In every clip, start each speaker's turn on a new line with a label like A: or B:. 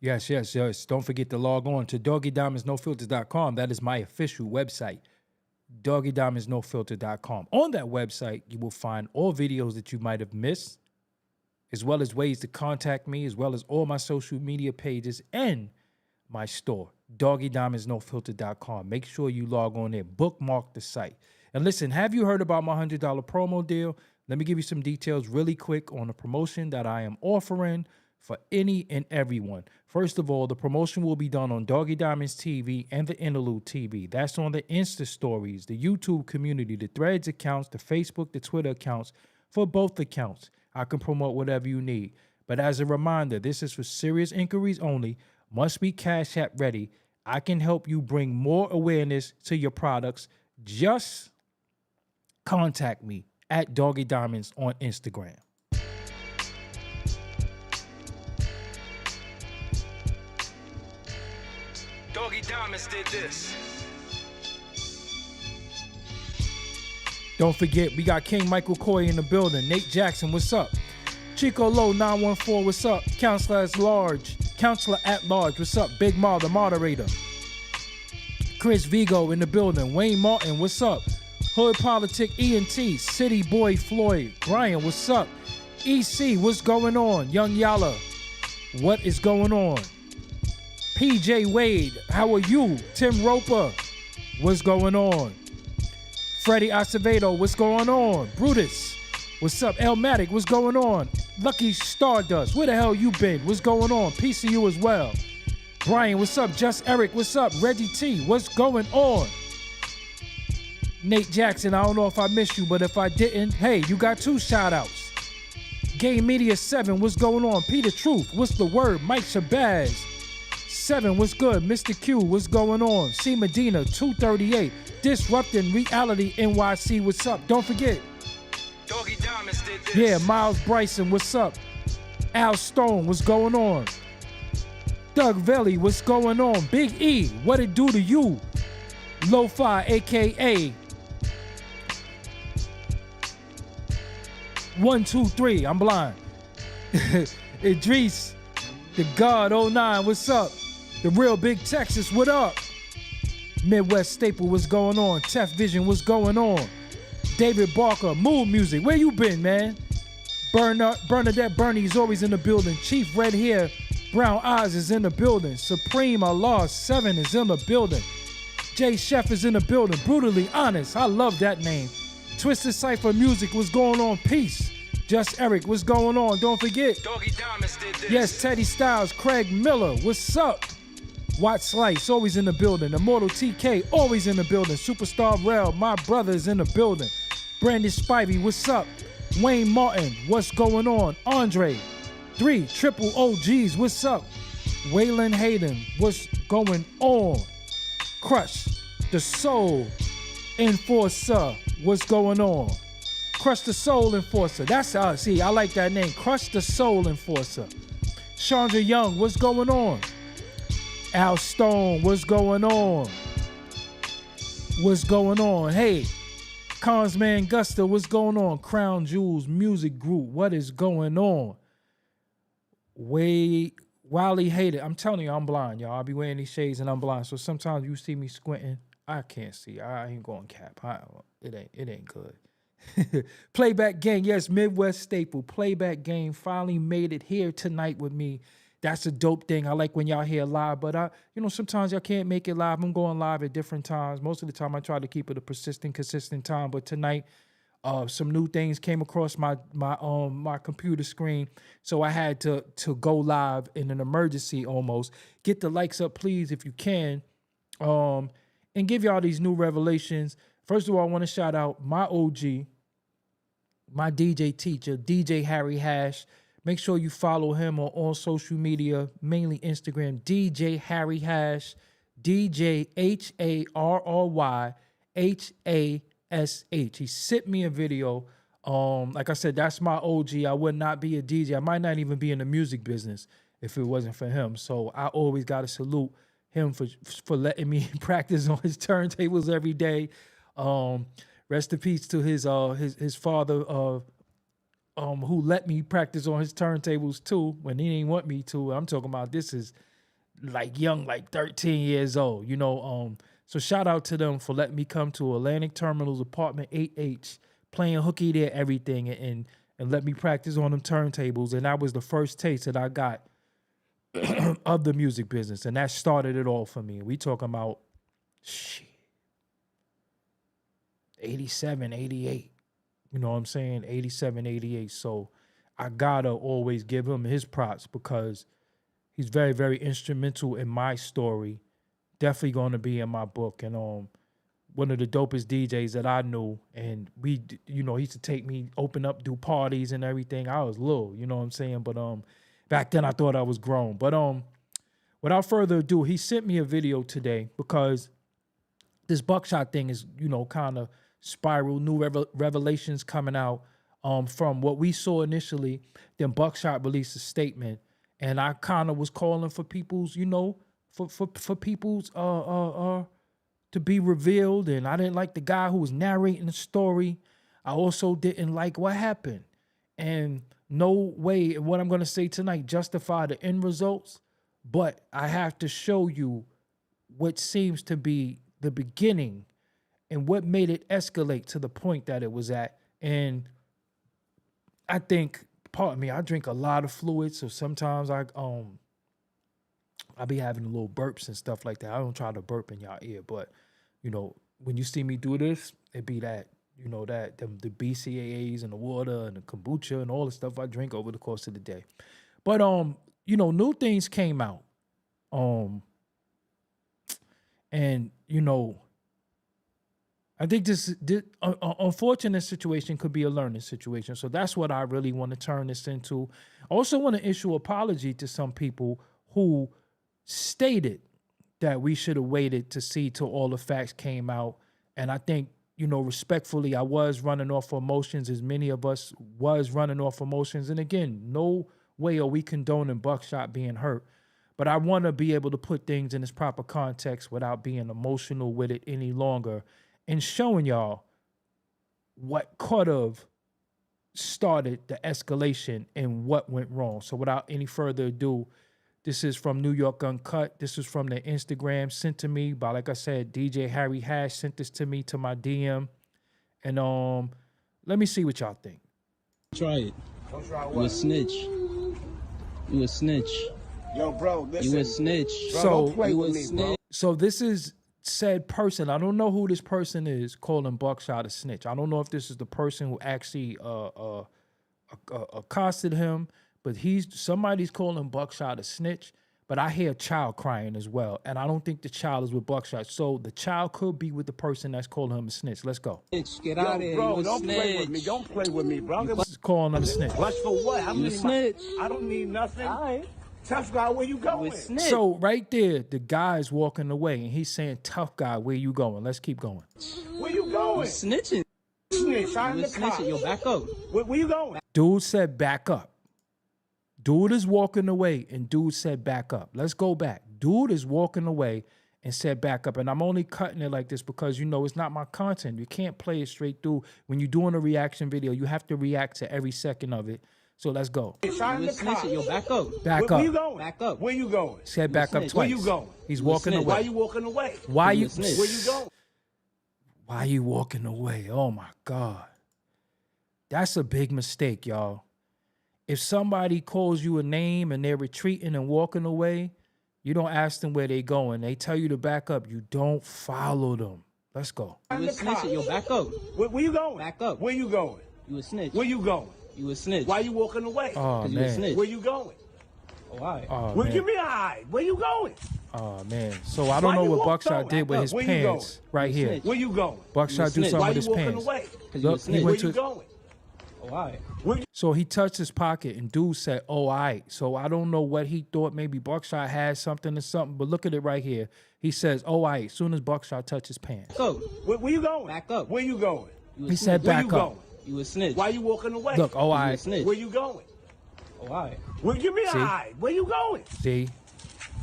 A: Yes, yes, yes. Don't forget to log on to doggiediamondsnofilter.com. That is my official website, doggiediamondsnofilter.com. On that website, you will find all videos that you might have missed, as well as ways to contact me, as well as all my social media pages and my store, doggiediamondsnofilter.com. Make sure you log on there, bookmark the site. And listen, have you heard about my $100 promo deal? Let me give you some details really quick on the promotion that I am offering for any and everyone. First of all, the promotion will be done on Doggie Diamonds TV and the Interlude TV. That's on the Insta stories, the YouTube community, the Threads accounts, the Facebook, the Twitter accounts, for both accounts. I can promote whatever you need. But as a reminder, this is for serious inquiries only, must be Cash App ready. I can help you bring more awareness to your products. Just contact me at Doggie Diamonds on Instagram.
B: Doggie Diamonds did this.
A: Don't forget, we got King Michael Coy in the building. Nate Jackson, what's up? Chico Low 914, what's up? Counselor at Large, what's up? Big Ma, the moderator. Chris Vigo in the building. Wayne Martin, what's up? Hood Politic ENT, City Boy Floyd. Brian, what's up? EC, what's going on? Young Yala, what is going on? PJ Wade, how are you? Tim Roper, what's going on? Freddie Acevedo, what's going on? Brutus, what's up? Elmatic, what's going on? Lucky Stardust, where the hell you been? What's going on? Peace to you as well. Brian, what's up? Just Eric, what's up? Reggie T, what's going on? Nate Jackson, I don't know if I missed you, but if I didn't, hey, you got 2 shout-outs. Game Media 7, what's going on? Peter Truth, what's the word? Mike Shabazz, 7, what's good? Mr. Q, what's going on? C. Medina, 238, Disrupting Reality NYC, what's up? Don't forget.
B: Doggie Diamonds did this.
A: Yeah, Miles Bryson, what's up? Al Stone, what's going on? Doug Velli, what's going on? Big E, what it do to you? Lo-Fi, a.k.a. 123, I'm blind. Idris, the God 09, what's up? The Real Big Texas, what up? Midwest Staple, what's going on? Tef Vision, what's going on? David Barker, Mood Music, where you been, man? Bernadette Bernie's always in the building. Chief Red Hair, Brown Eyes is in the building. Supreme Allah 7 is in the building. Jay Chef is in the building. Brutally Honest, I love that name. Twisted Cypher Music, what's going on? Peace. Just Eric, what's going on? Don't forget.
B: Doggie Diamonds did this.
A: Yes, Teddy Styles, Craig Miller, what's up? Watt Slice, always in the building. Immortal TK, always in the building. Superstar Rel, my brother is in the building. Brandon Spivey, what's up? Wayne Martin, what's going on? Andre, 3 triple OGs, what's up? Waylon Hayden, what's going on? Crush, the Soul Enforcer, what's going on? Crush the Soul Enforcer, that's how, see, I like that name. Crush the Soul Enforcer. Chandra Young, what's going on? Al Stone, what's going on? What's going on? Hey, Consman Gusta, what's going on? Crown Jewels Music Group, what is going on? Wiley Hated, I'm telling you, I'm blind, y'all. I'll be wearing these shades and I'm blind. So sometimes you see me squinting, I can't see. I ain't going cap. It ain't good. Playback Gang, yes, Midwest Staple. Playback Gang finally made it here tonight with me. That's a dope thing. I like when y'all hear live, but sometimes y'all can't make it live. I'm going live at different times. Most of the time I try to keep it a persistent, consistent time, but tonight some new things came across my computer screen, so I had to go live in an emergency almost. Get the likes up, please, if you can, and give y'all these new revelations. First of all, I want to shout out my OG, my DJ teacher, DJ Harry Hash. Make sure you follow him on all social media, mainly Instagram, DJ Harry Hash, DJ HARRYHASH. He sent me a video. Like I said, that's my OG. I would not be a DJ. I might not even be in the music business if it wasn't for him. So I always got to salute him for letting me practice on his turntables every day. Rest in peace to his father, who let me practice on his turntables too when he didn't want me to. I'm talking about this is like young, like 13 years old, you know. So shout out to them for letting me come to Atlantic Terminal's apartment 8H, playing hooky there, everything, and let me practice on them turntables. And that was the first taste that I got of the music business. And that started it all for me. We talking about shit, 87, 88. You know what I'm saying? 87, 88. So I gotta always give him his props because he's very, very instrumental in my story. Definitely going to be in my book. And one of the dopest DJs that I knew. And we, you know, he used to take me, open up, do parties and everything. I was little, you know what I'm saying? But back then I thought I was grown. But without further ado, he sent me a video today because this Buckshot thing is, you know, kind of spiral, new revelations coming out from what we saw initially. Then Buckshot released a statement. And I kind of was calling for people's, you know, for people's to be revealed. And I didn't like the guy who was narrating the story. I also didn't like what happened. And no way, what I'm going to say tonight, justify the end results. But I have to show you what seems to be the beginning and what made it escalate to the point that it was at. And I think, pardon me, I drink a lot of fluids, so sometimes I be having little burps and stuff like that. I don't try to burp in y'all ear, but you know, when you see me do this, it be that, you know, that the BCAAs and the water and the kombucha and all the stuff I drink over the course of the day. But you know, new things came out. And you know, I think this unfortunate situation could be a learning situation. So that's what I really want to turn this into. I also want to issue apology to some people who stated that we should have waited to see till all the facts came out. And I think, you know, respectfully, I was running off emotions, as many of us was running off emotions. And again, no way are we condoning Buckshot being hurt. But I want to be able to put things in its proper context without being emotional with it any longer, and showing y'all what could have started the escalation and what went wrong. So without any further ado, this is from New York Uncut. This is from the Instagram sent to me by, like I said, DJ Harry Hash sent this to me to my DM. And let me see what y'all think.
C: Try it.
B: Don't try what?
C: You a snitch. You a snitch.
B: Yo, bro, listen.
C: You a snitch.
B: Bro,
A: So-
B: don't play
C: You
B: with
C: a
B: me,
C: snitch.
B: bro.
A: So this is said person. I don't know who this person is calling Buckshot a snitch. I don't know if this is the person who actually accosted him, but somebody's calling Buckshot a snitch. But I hear a child crying as well, and I don't think the child is with Buckshot. So the child could be with the person that's calling him a snitch. Let's go.
C: Snitch. Get
B: Yo,
C: out of here.
B: bro,
C: You a
B: don't play with me.
C: snitch.
B: Don't play with me, bro.
A: This is calling him a snitch.
B: Watch for what? How
C: You a
B: many
C: snitch.
B: I don't need nothing.
C: All right.
B: Tough guy, where you
C: You
B: going?
C: a snitch.
A: So right there, the guy is walking away, and he's saying, "Tough guy, where you going?" Let's keep going.
B: Where you
C: You
B: going?
C: snitching.
B: Snitch, I'm
C: You
B: the
C: a snitching.
B: cop.
C: Yo, back up.
B: Where you going?
A: Dude said, "Back up." Dude is walking away, and dude said, "Back up." Let's go back. Dude is walking away and said, "Back up." And I'm only cutting it like this because, you know, it's not my content. You can't play it straight through. When you're doing a reaction video, you have to react to every second of it. So let's go.
B: Snitch, I'm
C: You a
B: the cop.
C: snitching. Yo, back up.
A: Back
B: Where you
A: up.
B: going?
C: Back up.
B: Where you going?
A: Said back up
C: snitch.
A: twice.
B: Where you going?
A: He's
C: You a
A: walking
C: snitch.
B: Why
A: away.
B: you walking away?
A: Why
C: You
A: you?
C: a snitch.
B: Where you going?
A: Why you walking away? Oh my God. That's a big mistake, y'all. If somebody calls you a name and they're retreating and walking away, you don't ask them where they going. They tell you to back up. You don't follow them. Let's go.
B: I'm
C: You a
B: the cop.
C: snitching. Yo, back up.
B: Where you going?
C: Back up.
B: Where you going?
C: You a snitch.
B: Where you going?
C: You a snitch.
B: Why you walking away?
A: Oh
C: 'Cause you a
A: man.
C: snitch.
B: Where you going?
C: Oh, all right.
A: Oh
B: Well, give
A: man.
B: me a high. Where you going?
A: Oh man. So I don't
B: Why
A: know
B: you
A: what
B: walk
A: Buckshot
B: out?
A: did with
C: Back
A: his
C: up.
B: Where you
A: pants right
C: You
A: here.
C: snitch.
B: Where you going?
A: Buckshot do
C: snitch.
A: something
B: Why
A: with
B: you
A: his
B: walking
A: pants.
B: away?
C: 'Cause you a
A: Look, he
C: snitch.
B: Where
A: went
B: you
A: to.
B: going?
C: Oh, all right.
B: Where you
A: So he touched his pocket, and dude said, "Oh, all right." So I don't know what he thought. Maybe Buckshot had something or something. But look at it right here. He says, "Oh, all right." As soon as Buckshot touched his pants,
C: Back up.
B: where you going?
C: Back up.
B: Where you going?
C: You a
A: he said,
C: snitch.
B: Where you
A: "Back up."
B: going?
C: You a snitch.
B: Why you walking away?
A: Look, oh, all
C: You a
A: right.
C: snitch.
B: Where you going?
C: Oh, all right.
B: Well, give me a
A: See?
B: high. Where you going?
A: See,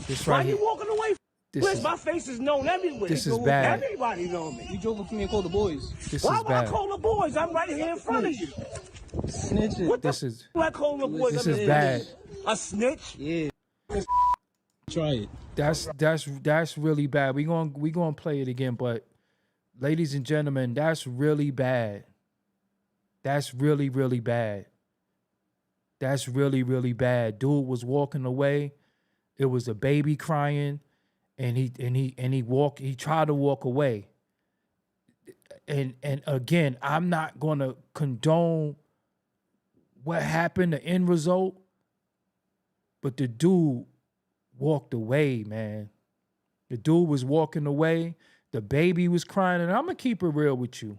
A: this
B: Why
A: right
B: you
A: here.
B: walking away?
A: This
B: Where's
A: is
B: my face is known everywhere.
A: this is bad.
B: Everybody know me.
C: You drove up to me and called the boys.
A: This
B: Why
A: is
B: would I
A: bad.
B: call the boys? I'm right here in front of you.
C: Snitching.
B: What the
A: This is
B: I call the boys?
A: this is bad.
B: A snitch?
C: Yeah. Try it.
A: That's really bad. We gonna play it again, but ladies and gentlemen, that's really bad. That's really, really bad. That's really, really bad. Dude was walking away. It was a baby crying, and he tried to walk away. And again, I'm not gonna condone what happened, the end result, but the dude walked away, man. The dude was walking away. The baby was crying, and I'm gonna keep it real with you.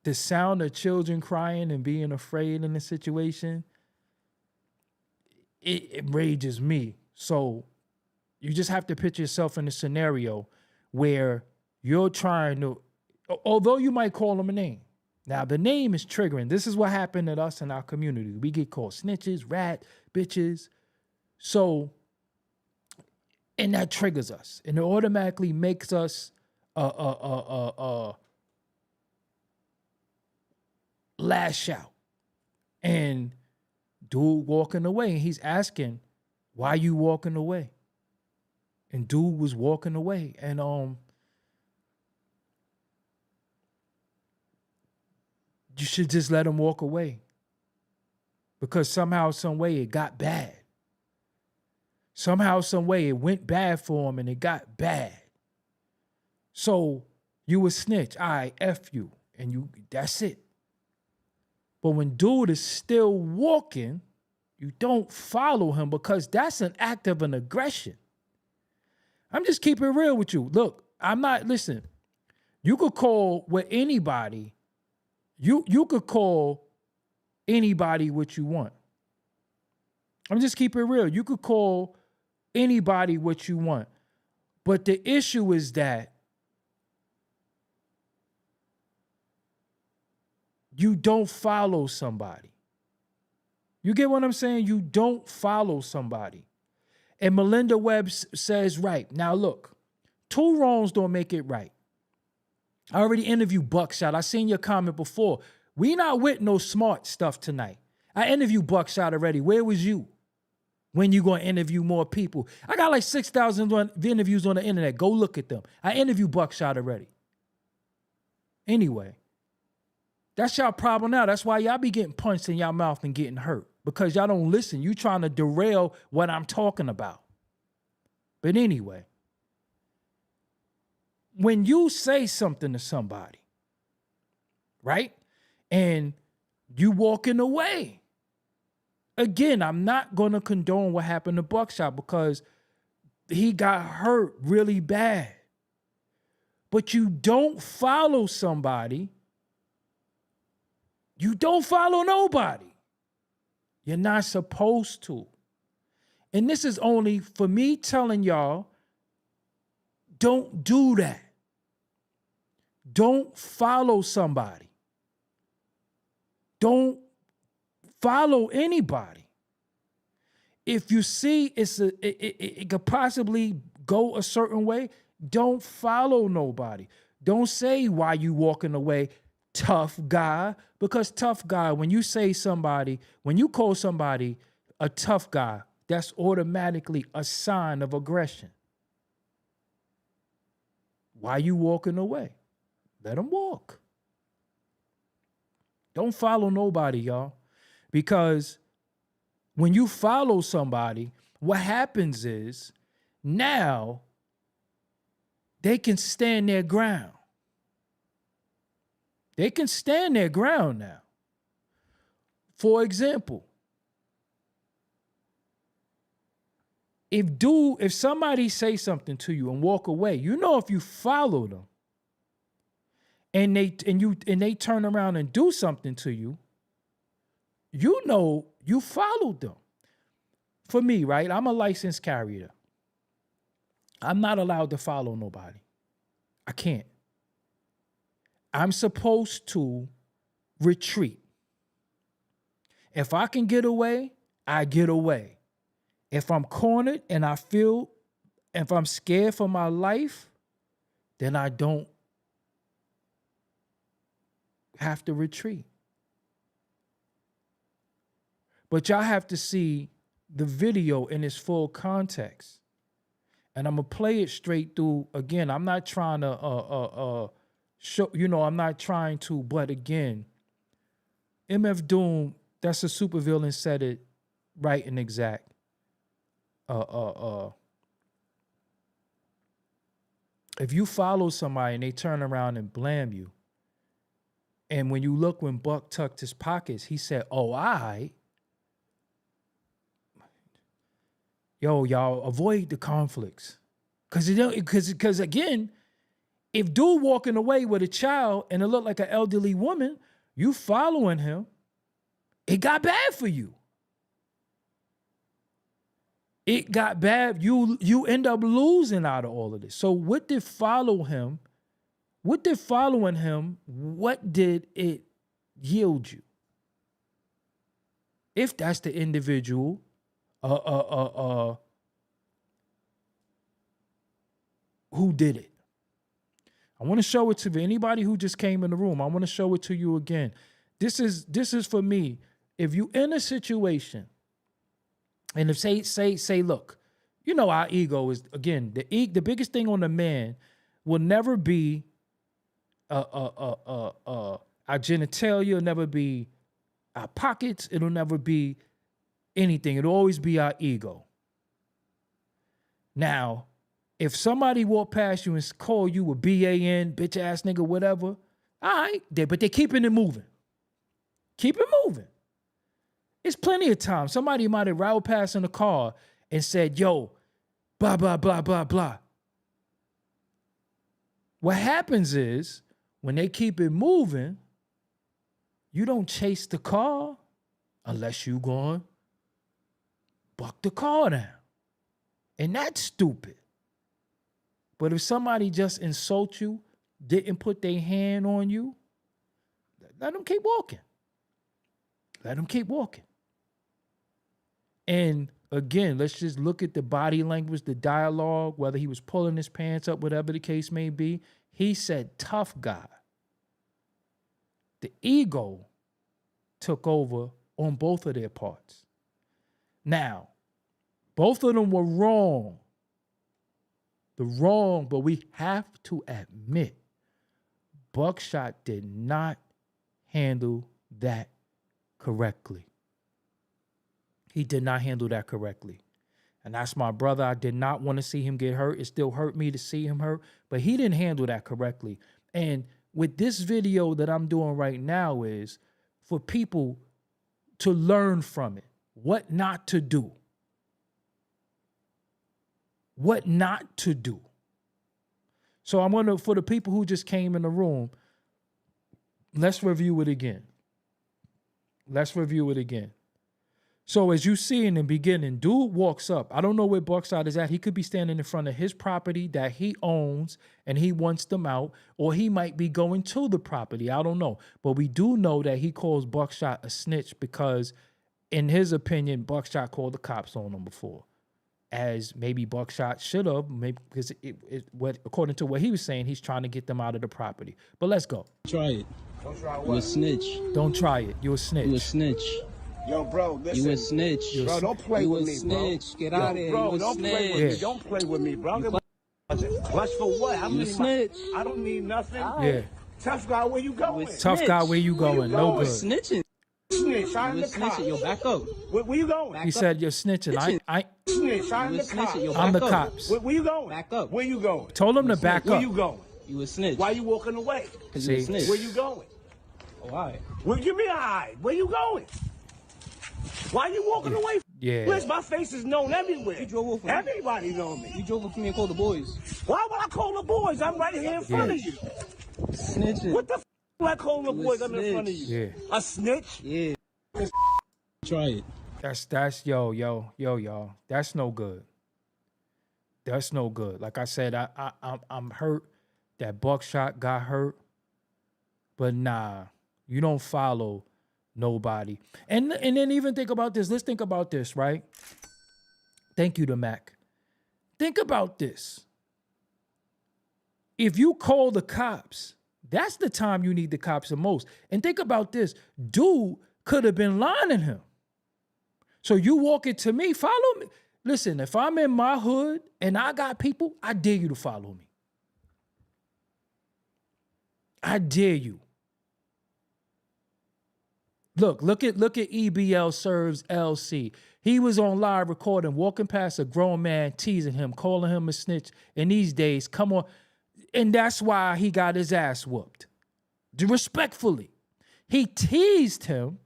A: The sound of children crying and being afraid in a situation, it enrages me. So you just have to picture yourself in a scenario where you're trying to, although you might call them a name. Now, the name is triggering. This is what happened to us in our community. We get called snitches, rat, bitches. So, and that triggers us. And it automatically makes us lash out. And dude walking away, and he's asking, why you walking away? And dude was walking away. And you should just let him walk away. Because somehow, some way, it got bad. Somehow, some way, it went bad for him and it got bad. So you a snitch. All right, F you. And that's it. But when dude is still walking, you don't follow him because that's an act of an aggression. I'm just keeping it real with you. Look, listen, you could call with anybody. You could call anybody what you want. I'm just keeping it real. You could call anybody what you want. But the issue is that you don't follow somebody. You get what I'm saying? You don't follow somebody. And Melinda Webb says, right. Now, look, two wrongs don't make it right. I already interviewed Buckshot. I seen your comment before. We not with no smart stuff tonight. I interviewed Buckshot already. Where was you when you going to interview more people? I got like 6,000 interviews on the internet. Go look at them. I interviewed Buckshot already. Anyway, that's y'all problem now. That's why y'all be getting punched in y'all mouth and getting hurt. Because y'all don't listen. You trying to derail what I'm talking about. But anyway, when you say something to somebody, right? And you walking away. Again, I'm not going to condone what happened to Buckshot because he got hurt really bad. But you don't follow somebody. You don't follow nobody. You're not supposed to. And this is only for me telling y'all, don't do that. Don't follow somebody. Don't follow anybody. If you see it could possibly go a certain way, don't follow nobody. Don't say why you walking away, tough guy, because tough guy, when you call somebody a tough guy, that's automatically a sign of aggression. Why you walking away? Let them walk. Don't follow nobody, y'all. Because when you follow somebody, what happens is now they can stand their ground. They can stand their ground now. For example, if somebody say something to you and walk away, you know if you follow them and they turn around and do something to you, you know you followed them. For me, right? I'm a licensed carrier. I'm not allowed to follow nobody. I can't. I'm supposed to retreat. If I can get away, I get away. If I'm cornered and if I'm scared for my life, then I don't have to retreat. But y'all have to see the video in its full context. And I'm going to play it straight through. Again, I'm not trying to show, I'm not trying to, but again, MF Doom, that's a supervillain, said it right and exact. If you follow somebody and they turn around and blame you, and when you look when Buck tucked his pockets, he said, "Oh, y'all avoid the conflicts." Because again, if dude walking away with a child and it looked like an elderly woman, you following him, it got bad for you. It got bad. You end up losing out of all of this. So what did following him, what did it yield you? If that's the individual, who did it? I want to show it to anybody who just came in the room. I want to show it to you again. This is for me. If you in a situation, and if say, look, our ego is, again, the biggest thing on the man will never be our genitalia, never be our pockets. It'll never be anything. It'll always be our ego. Now, if somebody walk past you and call you a BAN, bitch ass nigga, whatever, all right, but they're keeping it moving. Keep it moving. It's plenty of time. Somebody might have ridden past in the car and said, yo, blah, blah, blah, blah, blah. What happens is when they keep it moving, you don't chase the car unless you going to buck the car down. And that's stupid. But if somebody just insult you, didn't put their hand on you, let them keep walking. Let them keep walking. And again, let's just look at the body language, the dialogue, whether he was pulling his pants up, whatever the case may be. He said, tough guy. The ego took over on both of their parts. Now, both of them were wrong. But we have to admit, Buckshot did not handle that correctly. He did not handle that correctly. And that's my brother. I did not want to see him get hurt. It still hurt me to see him hurt, but he didn't handle that correctly. And with this video that I'm doing right now is for people to learn from it, what not to do. What not to do. So I'm going to, for the people who just came in the room, let's review it again. So as you see in the beginning, dude walks up. I don't know where Buckshot is at. He could be standing in front of his property that he owns and he wants them out, or he might be going to the property. I don't know. But we do know that he calls Buckshot a snitch because, in his opinion, Buckshot called the cops on him before. As maybe Buckshot should have, maybe because according to what he was saying, he's trying to get them out of the property. But let's go.
C: Try it.
B: Don't try
C: You
B: what?
C: a snitch.
A: Don't try it. You're a snitch.
C: You a snitch.
B: Yo, bro, listen.
C: You a snitch.
B: Bro, don't play
C: You
B: with
C: a
B: me,
C: snitch.
B: bro.
C: Get out of here.
B: Bro,
C: You a
B: don't play with
C: snitch.
B: me. Don't play with me, bro. Watch for what? How
C: You a
B: many
C: snitch.
B: I don't need nothing.
A: Yeah.
B: Tough guy, where you going?
A: Tough guy, where you going? No
B: going?
A: good.
C: Snitching.
B: Snitch, I'm
C: You
B: the
C: a snitching.
B: cop.
C: Yo, back up.
B: Where you going?
A: He said you're snitching. I
B: Snitch, I'm
C: You
B: the
C: a snitching.
B: cop.
C: Yo,
A: I'm the
C: back up.
A: cops.
B: Where you going?
C: Back up.
B: Where you going?
A: Told him to back
B: Where
A: up.
B: you going?
C: You a snitch.
B: Why you walking away?
C: Cause you a
A: See?
C: snitch.
B: Where you going?
C: Oh, all right.
B: Well, give me a hide. Where you going? Why you walking away?
A: Yeah.
B: Liz, my face is known everywhere.
C: You drove off with me.
B: Everybody know me.
C: You drove up to me and called the boys.
B: Why would I call the boys? I'm right here in front of you.
C: Snitching.
B: What the f would I call the
C: You a
B: boys? I'm in front of
C: snitch.
B: you.
A: Yeah.
B: A snitch?
C: Yeah. Try it.
A: That's y'all. That's no good. That's no good. Like I said, I'm hurt that Buckshot got hurt, but nah, you don't follow nobody. And then even think about this. Let's think about this, right? Thank you to Mac. Think about this. If you call the cops, That's the time you need the cops the most. And think about this. Dude could have been lining him. So you walk into me, follow me. Listen, if I'm in my hood and I got people, I dare you to follow me. I dare you. Look at EBL Serves LC. He was on live recording, walking past a grown man, teasing him, calling him a snitch. And these days, come on. And that's why he got his ass whooped. Respectfully. He teased him,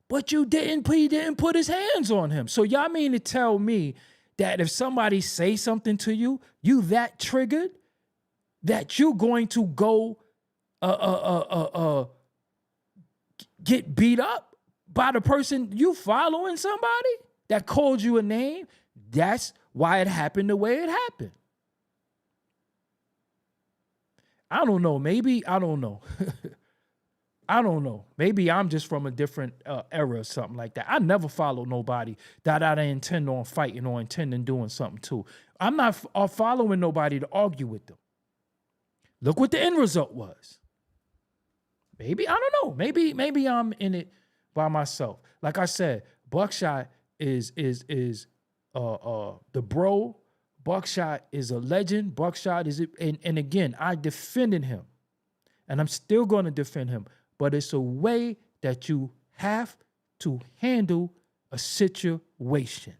A: but he didn't put his hands on him. So y'all mean to tell me that if somebody say something to you, you that triggered, that you're going to go get beat up by the person you following, somebody that called you a name? That's why it happened the way it happened. I don't know. Maybe, I don't know. I don't know. Maybe I'm just from a different era or something like that. I never followed nobody that I didn't intend on fighting or intend on doing something to. I'm not following nobody to argue with them. Look what the end result was. Maybe, I don't know. Maybe I'm in it by myself. Like I said, Buckshot is the bro. Buckshot is a legend. Buckshot is, and again, I defended him. And I'm still going to defend him. But it's a way that you have to handle a situation.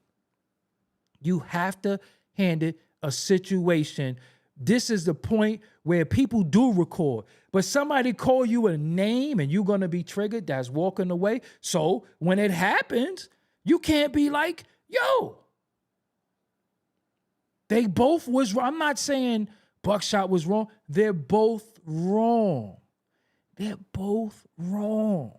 A: You have to handle a situation. This is the point where people do record. But somebody call you a name and you're going to be triggered, that's walking away. So when it happens, you can't be like, yo, they both was wrong. I'm not saying Buckshot was wrong. They're both wrong. They're both wrong.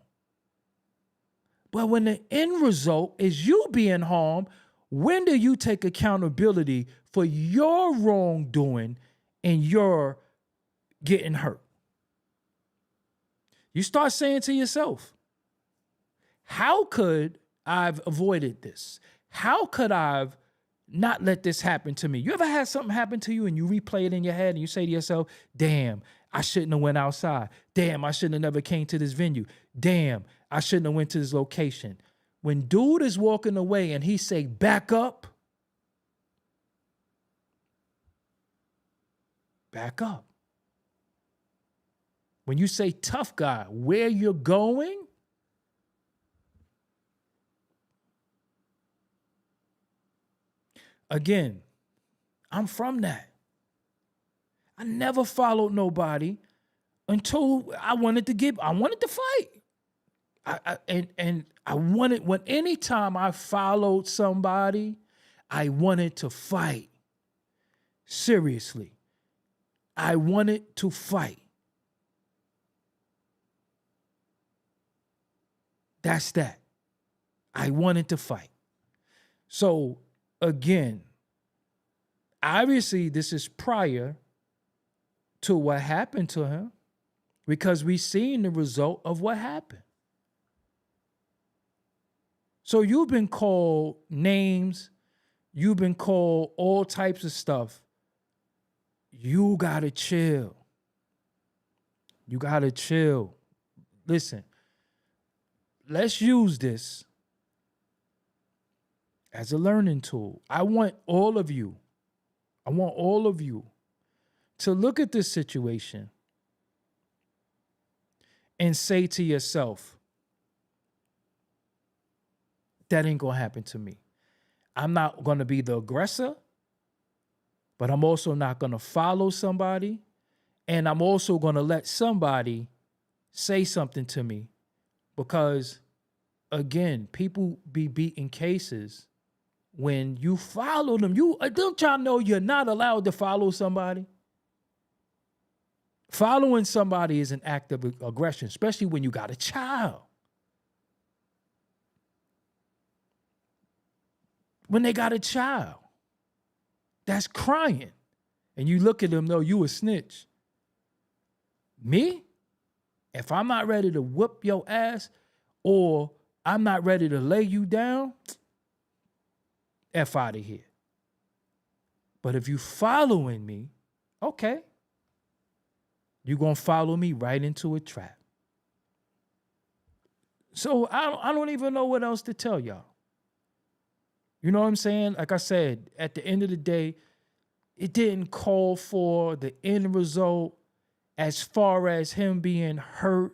A: But when the end result is you being harmed, when do you take accountability for your wrongdoing and your getting hurt? You start saying to yourself, how could I've avoided this? How could I've not let this happen to me? You ever had something happen to you and you replay it in your head and you say to yourself, damn, I shouldn't have went outside. Damn, I shouldn't have never came to this venue. Damn, I shouldn't have went to this location. When dude is walking away and he say, back up, back up. When you say tough guy, where you're going, again, I'm from that. I never followed nobody until I wanted to fight. Anytime I followed somebody, I wanted to fight. Seriously. I wanted to fight. That's that. I wanted to fight. So again, obviously this is prior to what happened to him because we've seen the result of what happened. So you've been called names. You've been called all types of stuff. You gotta chill. You gotta chill. Listen, let's use this as a learning tool. I want all of you to look at this situation and say to yourself, that ain't gonna happen to me. I'm not gonna be the aggressor, but I'm also not gonna follow somebody, and I'm also gonna let somebody say something to me because, again, people be beating cases when you follow them. Don't y'all know you're not allowed to follow somebody? Following somebody is an act of aggression, especially when you got a child. When they got a child that's crying and you look at them, no, you a snitch. Me? If I'm not ready to whoop your ass or I'm not ready to lay you down, F out of here. But if you following me, okay. You're going to follow me right into a trap. So I don't even know what else to tell y'all. You know what I'm saying? Like I said, at the end of the day, it didn't call for the end result as far as him being hurt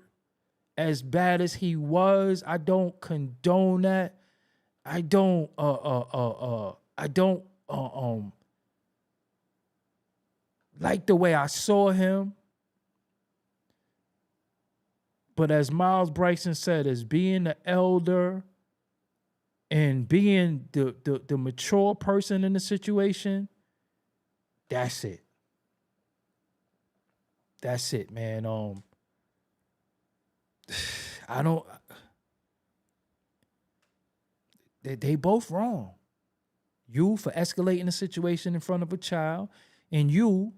A: as bad as he was. I don't condone that. I don't like the way I saw him. But as Miles Bryson said, as being the elder and being the mature person in the situation, that's it. That's it, man. I don't. They both wrong. You for escalating the situation in front of a child, and you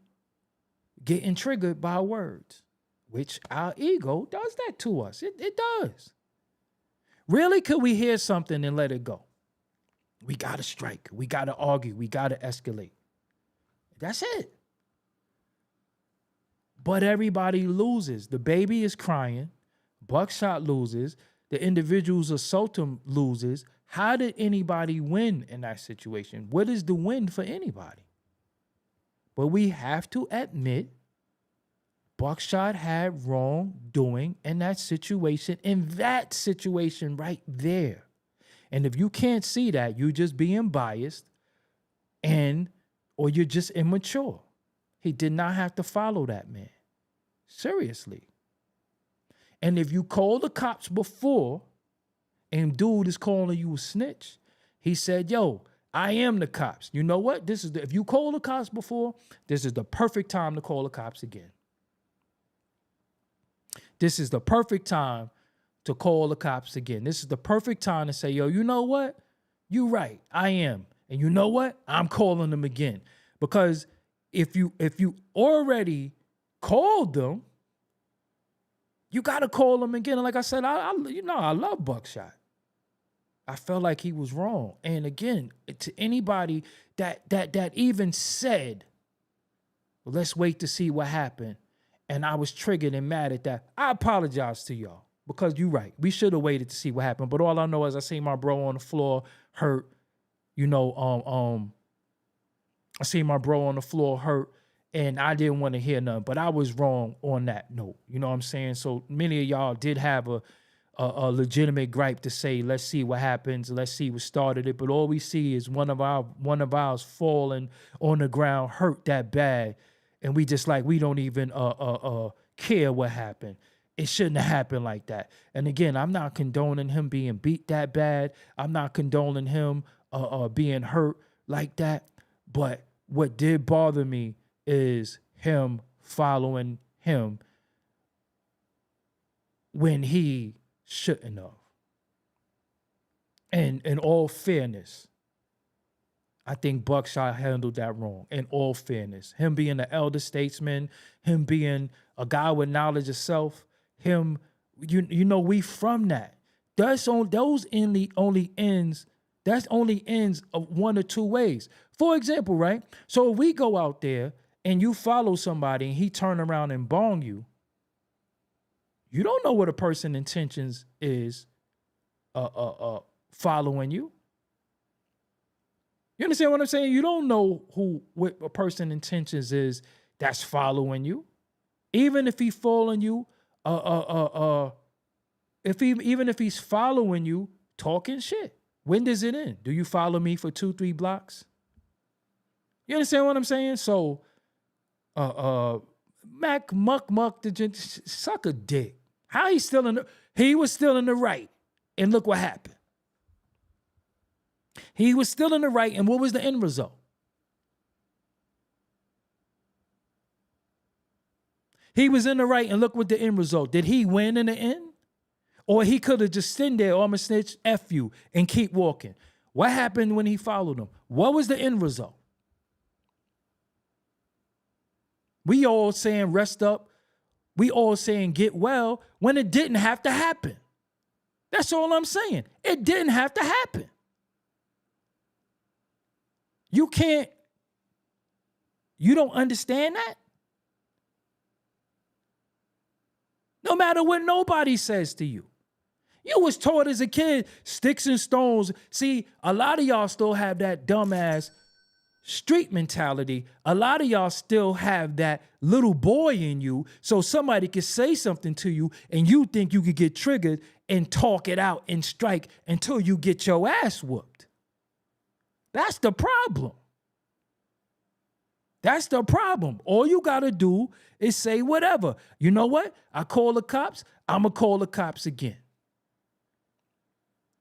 A: getting triggered by words, which our ego does that to us. It does. Really, could we hear something and let it go? We gotta strike. We gotta argue. We gotta escalate. That's it. But everybody loses. The baby is crying. Buckshot loses. The individuals assault him loses. How did anybody win in that situation? What is the win for anybody? But we have to admit Buckshot had wrongdoing in that situation right there. And if you can't see that, you're just being biased or you're just immature. He did not have to follow that man. Seriously. And if you call the cops before and dude is calling you a snitch, he said, yo, I am the cops. You know what? If you call the cops before, this is the perfect time to call the cops again. This is the perfect time to call the cops again. This is the perfect time to say, yo, you know what? You're right. I am. And you know what? I'm calling them again. Because if you already called them, you got to call them again. And like I said, I love Buckshot. I felt like he was wrong. And again, to anybody that even said, well, let's wait to see what happened, and I was triggered and mad at that, I apologize to y'all because you're right. We should have waited to see what happened. But all I know is I seen my bro on the floor hurt. I seen my bro on the floor hurt, and I didn't want to hear nothing. But I was wrong on that note. You know what I'm saying? So many of y'all did have a legitimate gripe to say, let's see what happens, let's see what started it. But all we see is one of ours falling on the ground, hurt that bad, and we just like we don't even care what happened. It shouldn't have happened like that. And again, I'm not condoning him being beat that bad. I'm not condoning him being hurt like that. But what did bother me is him following him when he shouldn't have. And in all fairness, I think Buckshot handled that wrong. In all fairness, him being the elder statesman, him being a guy with knowledge of self, him, we from that. That's only ends of one or two ways. For example, right? So if we go out there and you follow somebody and he turn around and bong you, you don't know what a person's intentions is following you. You understand what I'm saying? You don't know what a person's intentions is that's following you. Even if he's following you, even if he's following you talking shit, when does it end? Do you follow me for 2-3 blocks? You understand what I'm saying? So, Mac Muck suck a dick. How he was still in the right. And look what happened. He was still in the right, and what was the end result? He was in the right, and look what the end result. Did he win in the end? Or he could have just stood there, I'm a snitch, F you, and keep walking. What happened when he followed him? What was the end result? We all saying rest up. We all saying get well when it didn't have to happen. That's all I'm saying. It didn't have to happen. You don't understand that? No matter what nobody says to you. You was taught as a kid, sticks and stones. See, a lot of y'all still have that dumbass street mentality. A lot of y'all still have that little boy in you. So somebody could say something to you and you think you could get triggered and talk it out and strike until you get your ass whooped. That's the problem. That's the problem. All you got to do is say whatever. You know what? I call the cops. I'm going to call the cops again.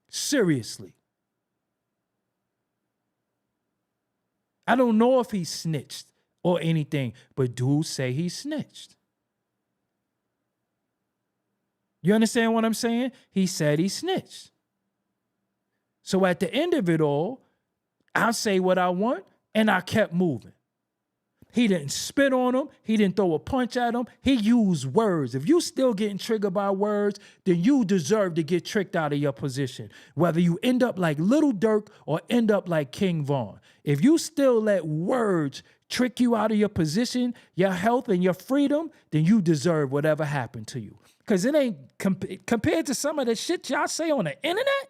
A: Seriously. I don't know if he snitched or anything, but dudes say he snitched. You understand what I'm saying? He said he snitched. So at the end of it all, I say what I want, and I kept moving. He didn't spit on him. He didn't throw a punch at him. He used words. If you still getting triggered by words, then you deserve to get tricked out of your position. Whether you end up like Little Dirk or end up like King Von. If you still let words trick you out of your position, your health, and your freedom, then you deserve whatever happened to you. Because it ain't compared to some of the shit y'all say on the internet.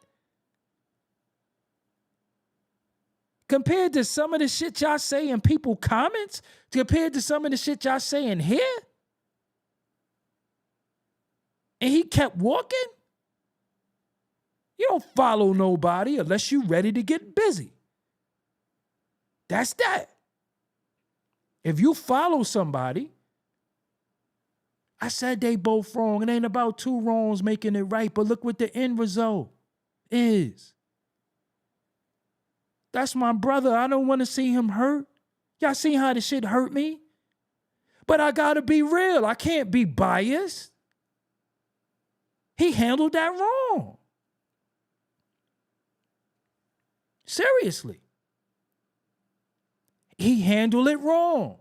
A: Compared to some of the shit y'all say in people comments, compared to some of the shit y'all say in here. And he kept walking. You don't follow nobody unless you're ready to get busy. That's that. If you follow somebody, I said they both wrong. It ain't about two wrongs making it right, but look what the end result is. That's my brother. I don't want to see him hurt. Y'all see how the shit hurt me? But I gotta be real. I can't be biased. He handled that wrong. Seriously. He handled it wrong.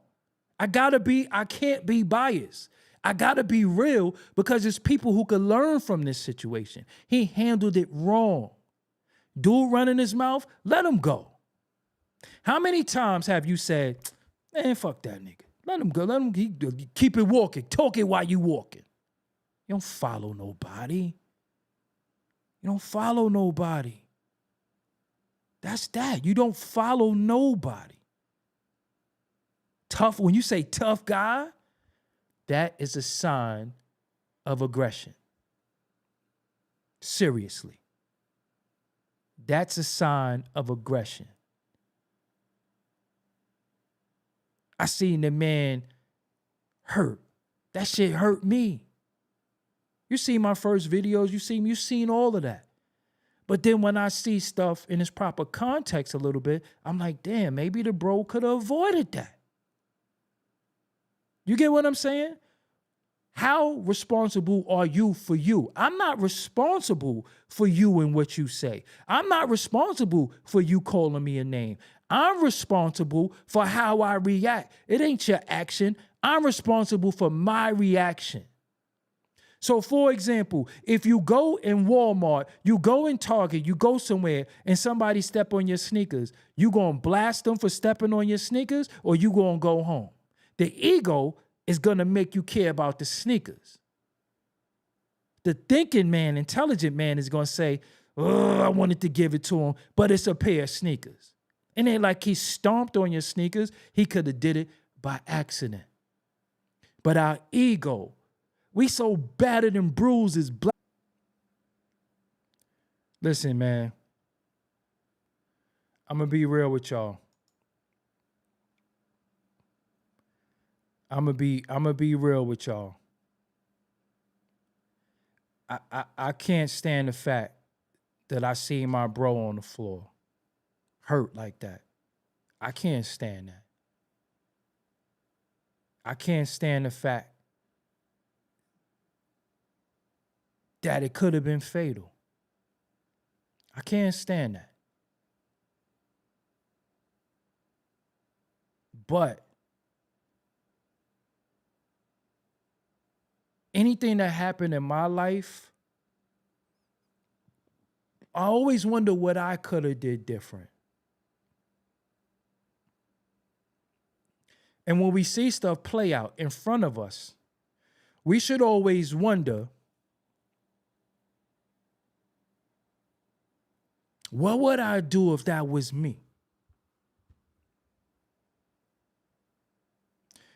A: I can't be biased. I gotta be real because there's people who could learn from this situation. He handled it wrong. Dude running his mouth, let him go. How many times have you said, man, fuck that nigga. Let him go. Let him keep it walking. Talk it while you walking. You don't follow nobody. You don't follow nobody. That's that. You don't follow nobody. Tough, when you say tough guy, that is a sign of aggression. Seriously. That's a sign of aggression. I seen the man hurt. That shit hurt me. You see my first videos, you seen all of that. But then when I see stuff in its proper context a little bit, I'm like, damn, maybe the bro could have avoided that. You get what I'm saying? How responsible are you for you? I'm not responsible for you and what you say. I'm not responsible for you calling me a name. I'm responsible for how I react. It ain't your action. I'm responsible for my reaction. So, for example, if you go in Walmart, you go in Target, you go somewhere, and somebody step on your sneakers, you gonna blast them for stepping on your sneakers, or you gonna go home? The ego is going to make you care about the sneakers. The thinking man, intelligent man is going to say, oh, I wanted to give it to him, but it's a pair of sneakers. It ain't like he stomped on your sneakers. He could have did it by accident. But our ego, we so battered and bruised as black. Listen, man, I'm going to be real with y'all. I'm gonna be real with y'all. I can't stand the fact that I see my bro on the floor hurt like that. I can't stand that. I can't stand the fact that it could have been fatal. I can't stand that. But anything that happened in my life, I always wonder what I could have did different. And when we see stuff play out in front of us, we should always wonder, what would I do if that was me?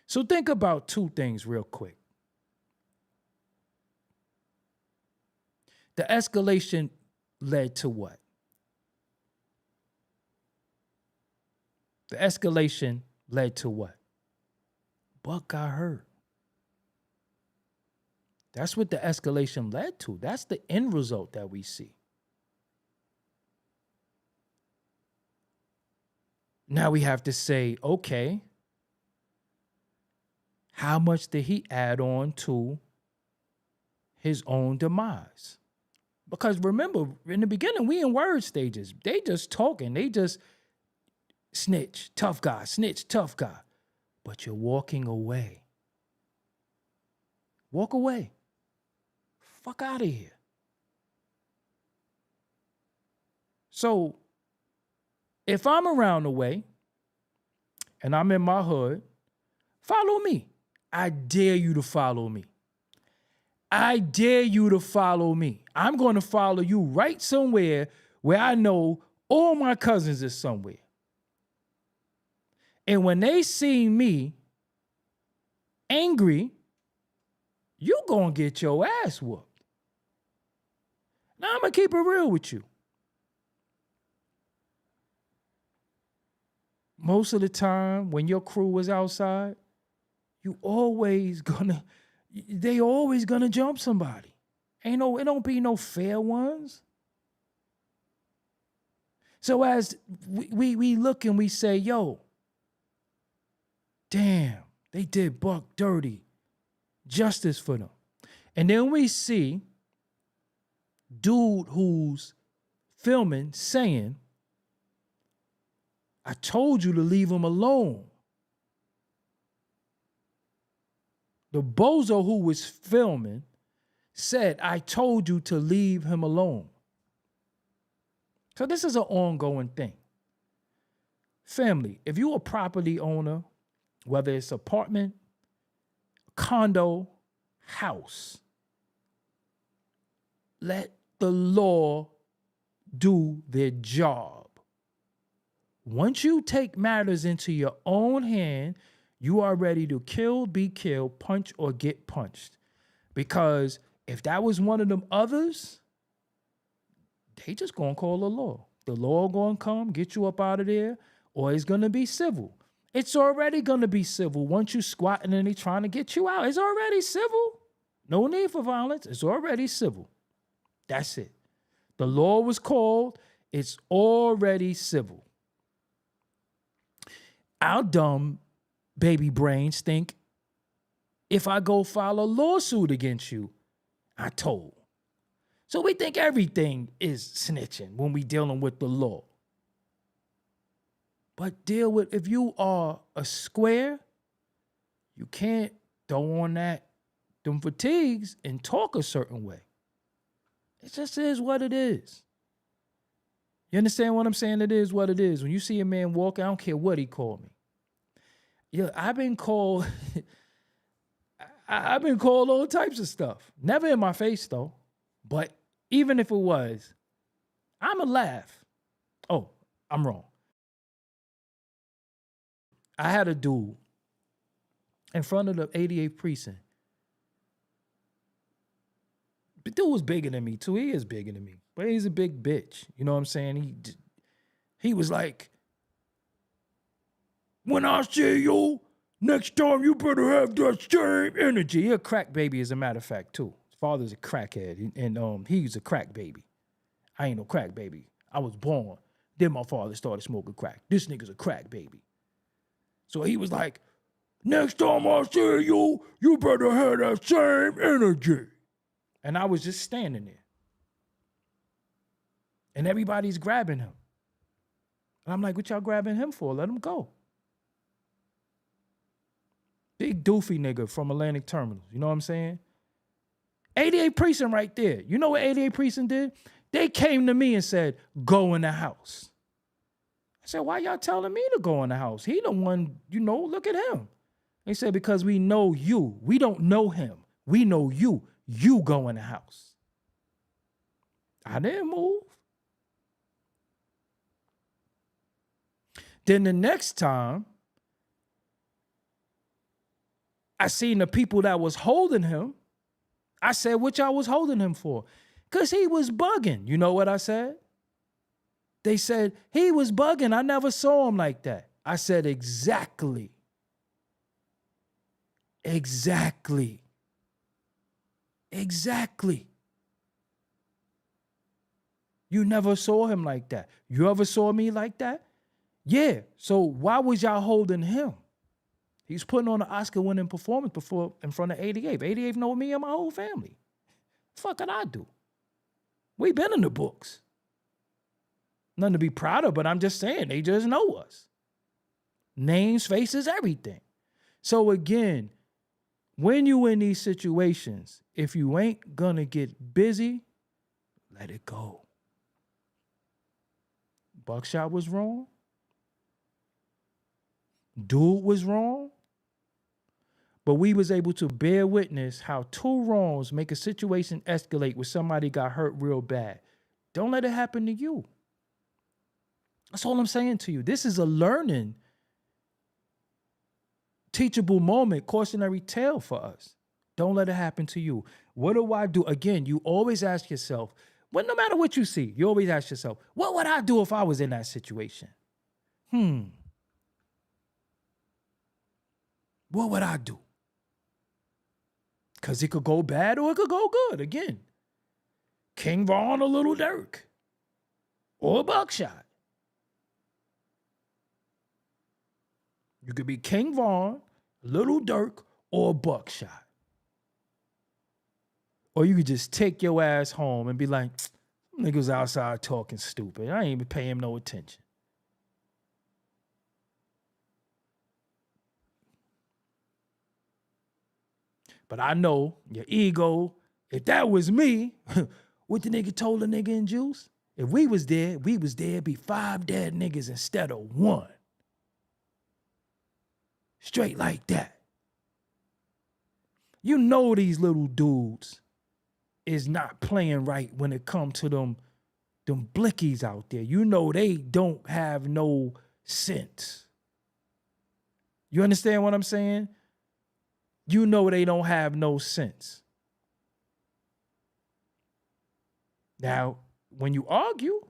A: So think about two things real quick. The escalation led to what? The escalation led to what? Buck got hurt. That's what the escalation led to. That's the end result that we see. Now we have to say, okay, how much did he add on to his own demise? Because remember, in the beginning, we in word stages. They just talking. They just snitch, tough guy, snitch, tough guy. But you're walking away. Walk away. Fuck out of here. So if I'm around the way and I'm in my hood, follow me. I dare you to follow me. I dare you to follow me. I'm going to follow you right somewhere where I know all my cousins is somewhere. And when they see me angry, you going to get your ass whooped. Now I'm going to keep it real with you. Most of the time when your crew was outside, they always gonna jump somebody. It don't be no fair ones. So as we look and we say, yo, damn, they did Buck dirty. Justice for them. And then we see dude who's filming saying, I told you to leave him alone. The bozo who was filming said, I told you to leave him alone. So this is an ongoing thing. Family, if you're a property owner, whether it's apartment, condo, house, let the law do their job. Once you take matters into your own hand, you are ready to kill, be killed, punch, or get punched. Because if that was one of them others, they just gonna call the law. The law gonna come, get you up out of there, or it's gonna be civil. It's already gonna be civil. Once you squatting and they trying to get you out, it's already civil. No need for violence. It's already civil. That's it. The law was called. It's already civil. Our dumb baby brains think if I go file a lawsuit against you, I told. So we think everything is snitching when we dealing with the law. But if you are a square, you can't throw on them fatigues and talk a certain way. It just is what it is. You understand what I'm saying? It is what it is. When you see a man walk, I don't care what he called me. Yeah, I've been called all types of stuff. Never in my face though. But even if it was, I'ma laugh. Oh, I'm wrong. I had a dude in front of the 88th precinct. The dude was bigger than me too. He is bigger than me, but he's a big bitch. You know what I'm saying? He was like, when I see you, next time you better have that same energy. He a crack baby, as a matter of fact, too. His father's a crackhead, and he's a crack baby. I ain't no crack baby. I was born. Then my father started smoking crack. This nigga's a crack baby. So he was like, next time I see you, you better have that same energy. And I was just standing there. And everybody's grabbing him. And I'm like, what y'all grabbing him for? Let him go. Big doofy nigga from Atlantic Terminals. You know what I'm saying? 88 Precinct right there. You know what 88 Precinct did? They came to me and said, go in the house. I said, why y'all telling me to go in the house? He the one, look at him. They said, because we know you. We don't know him. We know you. You go in the house. I didn't move. Then the next time, I seen the people that was holding him. I said, what y'all was holding him for? Because he was bugging. You know what I said? They said, he was bugging. I never saw him like that. I said, exactly. Exactly. Exactly. You never saw him like that. You ever saw me like that? Yeah. So why was y'all holding him? He's putting on an Oscar-winning performance before in front of 88. 88 know me and my whole family. Fuck could I do? We been in the books. Nothing to be proud of, but I'm just saying, they just know us. Names, faces, everything. So again, when you in these situations, if you ain't gonna get busy, let it go. Buckshot was wrong. Dude was wrong. But we was able to bear witness how two wrongs make a situation escalate where somebody got hurt real bad. Don't let it happen to you. That's all I'm saying to you. This is a learning, teachable moment, cautionary tale for us. Don't let it happen to you. What do I do? Again, you always ask yourself, well, no matter what you see, you always ask yourself, what would I do if I was in that situation? What would I do? Because it could go bad or it could go good. Again, King Von or Little Dirk or Buckshot. You could be King Von, Little Dirk, or Buckshot. Or you could just take your ass home and be like, niggas outside talking stupid. I ain't even paying him no attention. But I know your ego, if that was me, what the nigga told the nigga in Juice? If we was there, it'd be 5 dead niggas instead of 1. Straight like that. You know these little dudes is not playing right when it comes to them blickies out there. You know they don't have no sense. You understand what I'm saying? You know they don't have no sense. Now, when you argue,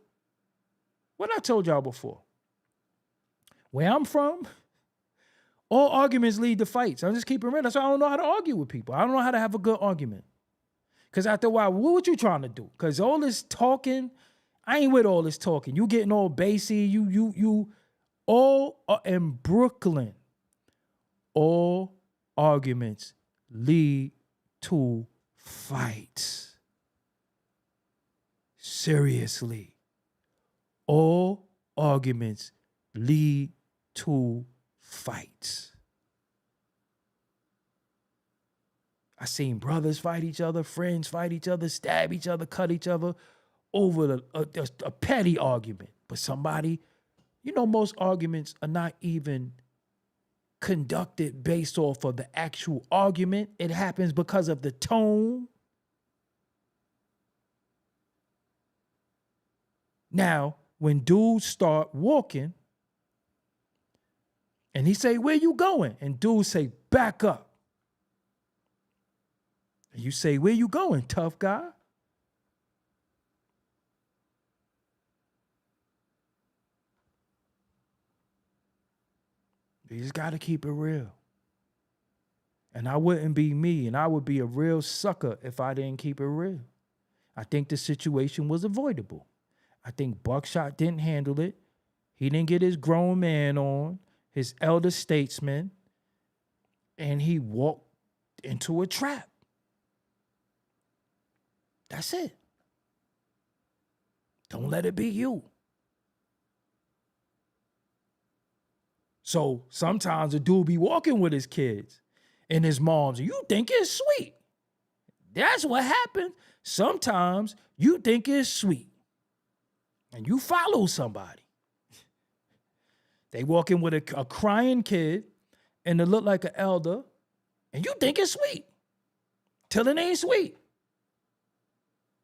A: what I told y'all before, where I'm from, all arguments lead to fights. I'm just keeping real. That's why I don't know how to argue with people. I don't know how to have a good argument. Because after a while, what you trying to do? Because all this talking, I ain't with all this talking. You getting all bassy. You all in Brooklyn. All arguments lead to fights. Seriously. All arguments lead to fights. I seen brothers fight each other, friends fight each other, stab each other, cut each other over a petty argument. But somebody, you know, most arguments are not even conducted based off of the actual argument. It happens because of the tone. Now, when dudes start walking and he say, where you going? And dudes say, back up. And you say, where you going, tough guy? You just got to keep it real. And I wouldn't be me, and I would be a real sucker if I didn't keep it real. I think the situation was avoidable. I think Buckshot didn't handle it. He didn't get his grown man on, his elder statesman, and he walked into a trap. That's it. Don't let it be you. So sometimes a dude be walking with his kids and his moms, and you think it's sweet. That's what happened. Sometimes you think it's sweet. And you follow somebody. They walk in with a crying kid and they look like an elder, and you think it's sweet. till it ain't sweet.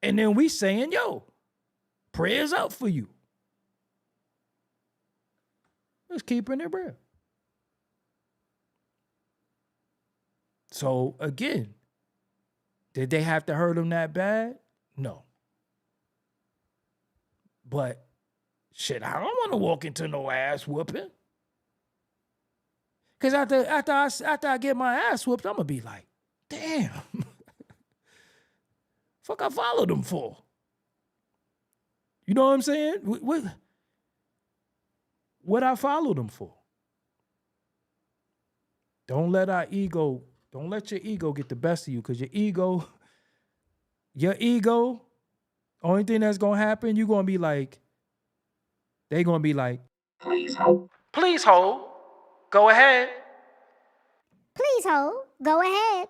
A: And then we saying, yo, prayers up for you. Let's keep it real. So again, did they have to hurt him that bad? No. But shit, I don't want to walk into no ass whooping. Cause after I get my ass whooped, I'm gonna be like, damn. Fuck I followed him for. You know what I'm saying? What I followed him for. Don't let your ego get the best of you, because your ego, only thing that's gonna happen, you're gonna be like, they gonna be like, please hold. Please hold. Go ahead.
D: Please hold. Go ahead.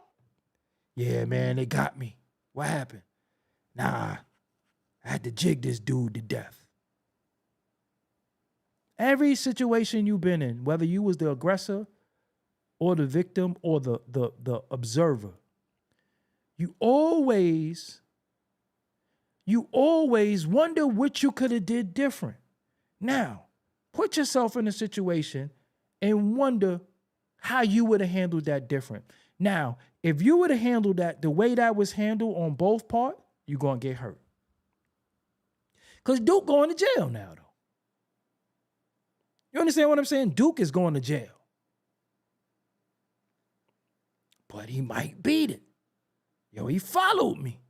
A: Yeah, man, they got me. What happened? Nah, I had to jig this dude to death. Every situation you've been in, whether you was the aggressor or the victim or the observer, you always wonder what you could have did different. Now, put yourself in a situation and wonder how you would have handled that different. Now, if you would have handled that the way that was handled on both parts, you're going to get hurt. Because Duke going to jail now, though. You understand what I'm saying? Duke is going to jail. But he might beat it. Yo, he followed me.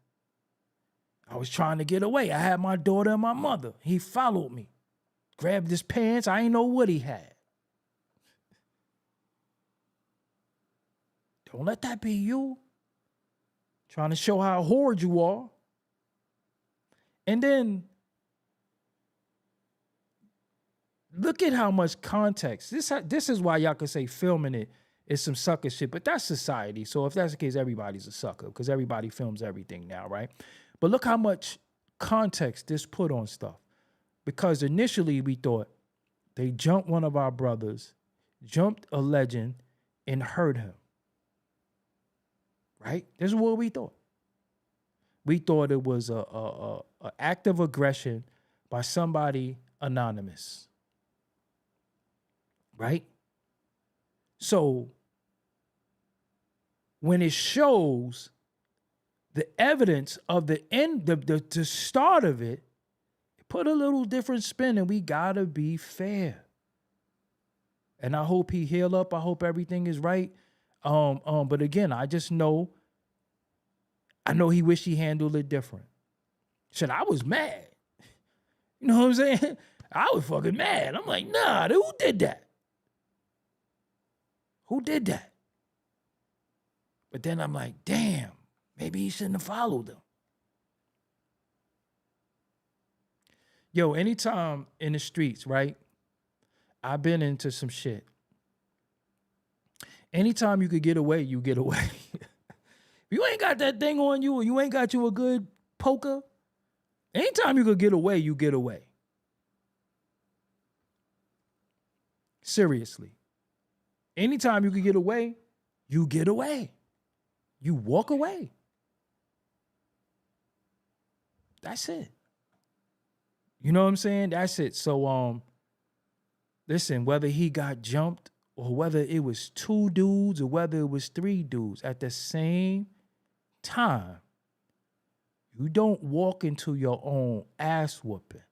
A: I was trying to get away. I had my daughter and my mother. He followed me. Grabbed his pants. I ain't know what he had. Don't let that be you. Trying to show how horrid you are. And then look at how much context. This is why y'all can say filming it is some sucker shit, but that's society. So if that's the case, everybody's a sucker because everybody films everything now, right? But look how much context this put on stuff. Because initially we thought they jumped one of our brothers, jumped a legend, and hurt him. Right? This is what we thought. We thought it was a act of aggression by somebody anonymous. Right? So when it shows the evidence of the end, the start of it, put a little different spin, and we gotta be fair. And I hope he heal up. I hope everything is right. But again, I know he wish he handled it different. Shit, I was mad. You know what I'm saying? I was fucking mad. I'm like, nah, who did that? Who did that? But then I'm like, damn, maybe he shouldn't have followed them. Yo, anytime in the streets, right? I've been into some shit. Anytime you could get away, you get away. If you ain't got that thing on you or you ain't got you a good poker, anytime you could get away, you get away. Seriously. Anytime you could get away, you get away. You walk away. That's it. You know what I'm saying? That's it. So, listen, whether he got jumped or whether it was 2 dudes or whether it was 3 dudes, at the same time, you don't walk into your own ass whooping.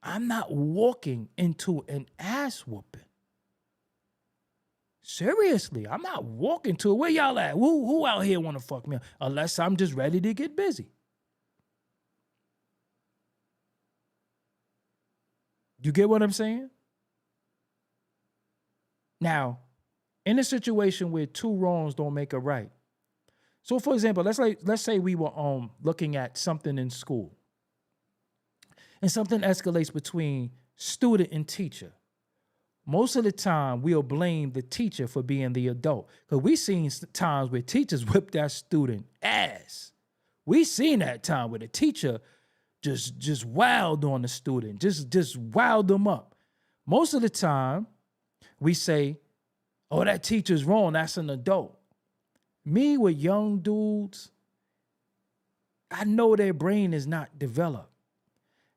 A: I'm not walking into an ass whooping. Seriously, I'm not walking to it. Where y'all at? Who out here want to fuck me up? Unless I'm just ready to get busy. You get what I'm saying? Now, in a situation where 2 wrongs don't make a right. So, for example, let's say we were looking at something in school, and something escalates between student and teacher. Most of the time, we'll blame the teacher for being the adult, because we've seen times where teachers whip that student ass. We seen that time where the teacher just wowed on the student, just wowed them up. Most of the time, we say, oh, that teacher's wrong, that's an adult. me with young dudes, I know their brain is not developed.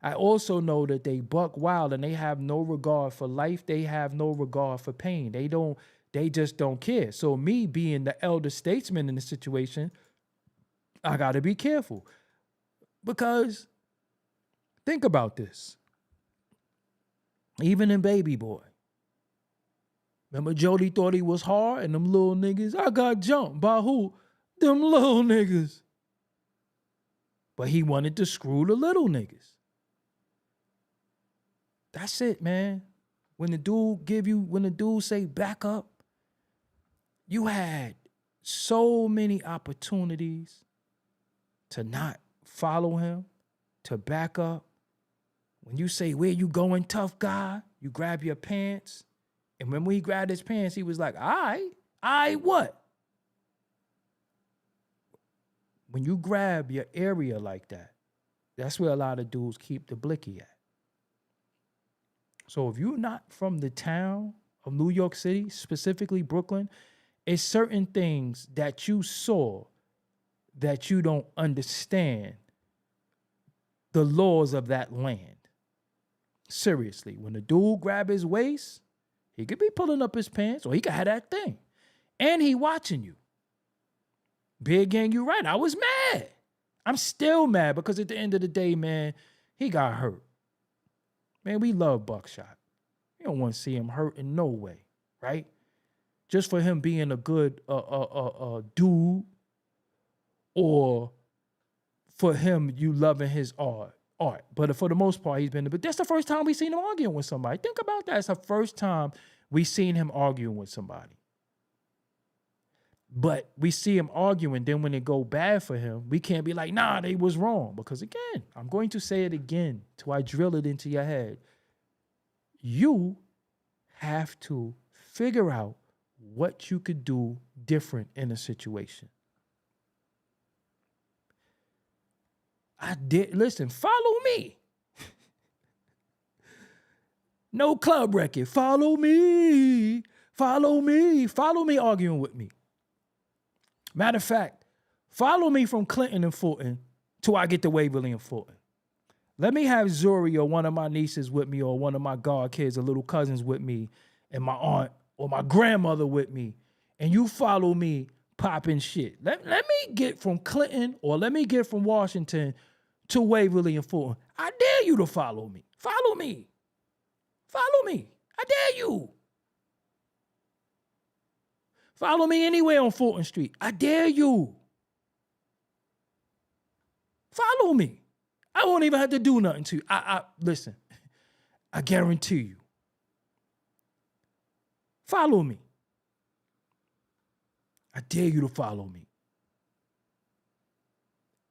A: I also know that they buck wild and they have no regard for life. They have no regard for pain. They just don't care. So me being the elder statesman in the situation, I got to be careful. Because think about this. Even in Baby Boy. Remember Jody thought he was hard and them little niggas, I got jumped by who? Them little niggas. But he wanted to screw the little niggas. That's it, man. When the dude say back up, you had so many opportunities to not follow him, to back up. When you say, where you going, tough guy? You grab your pants. And when he grabbed his pants, he was like, I what? When you grab your area like that, that's where a lot of dudes keep the blicky at. So if you're not from the town of New York City, specifically Brooklyn, it's certain things that you saw that you don't understand the laws of that land. Seriously, when the dude grab his waist, he could be pulling up his pants or he could have that thing. And he watching you. Big Gang, you right. I was mad. I'm still mad because at the end of the day, man, he got hurt. Man, we love Buckshot. We don't want to see him hurt in no way, right? Just for him being a good dude, or for him you loving his art. But for the most part, he's been. But that's the first time we seen him arguing with somebody. Think about that. It's the first time we seen him arguing with somebody. But we see him arguing, then when it go bad for him, we can't be like, nah, they was wrong. Because again, I'm going to say it again till I drill it into your head. You have to figure out what you could do different in a situation. Listen, follow me. No club record. Follow me arguing with me. Matter of fact, follow me from Clinton and Fulton till I get to Waverly and Fulton. Let me have Zuri or one of my nieces with me or one of my god kids or little cousins with me and my aunt or my grandmother with me, and you follow me popping shit. Let me get from Clinton or let me get from Washington to Waverly and Fulton. I dare you to follow me. Follow me. Follow me. I dare you. Follow me anywhere on Fulton Street. I dare you. Follow me. I won't even have to do nothing to you. Listen, I guarantee you. Follow me. I dare you to follow me.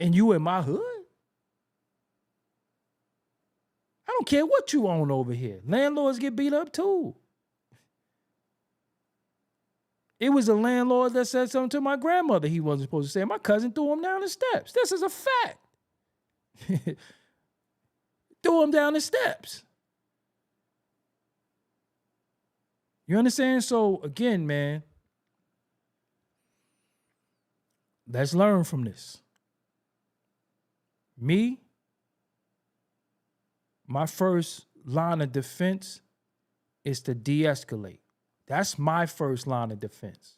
A: And you in my hood? I don't care what you own over here. Landlords get beat up too. It was a landlord that said something to my grandmother he wasn't supposed to say. My cousin threw him down the steps. This is a fact. Threw him down the steps. You understand? So again, man, let's learn from this. Me, my first line of defense is to de-escalate. That's my first line of defense.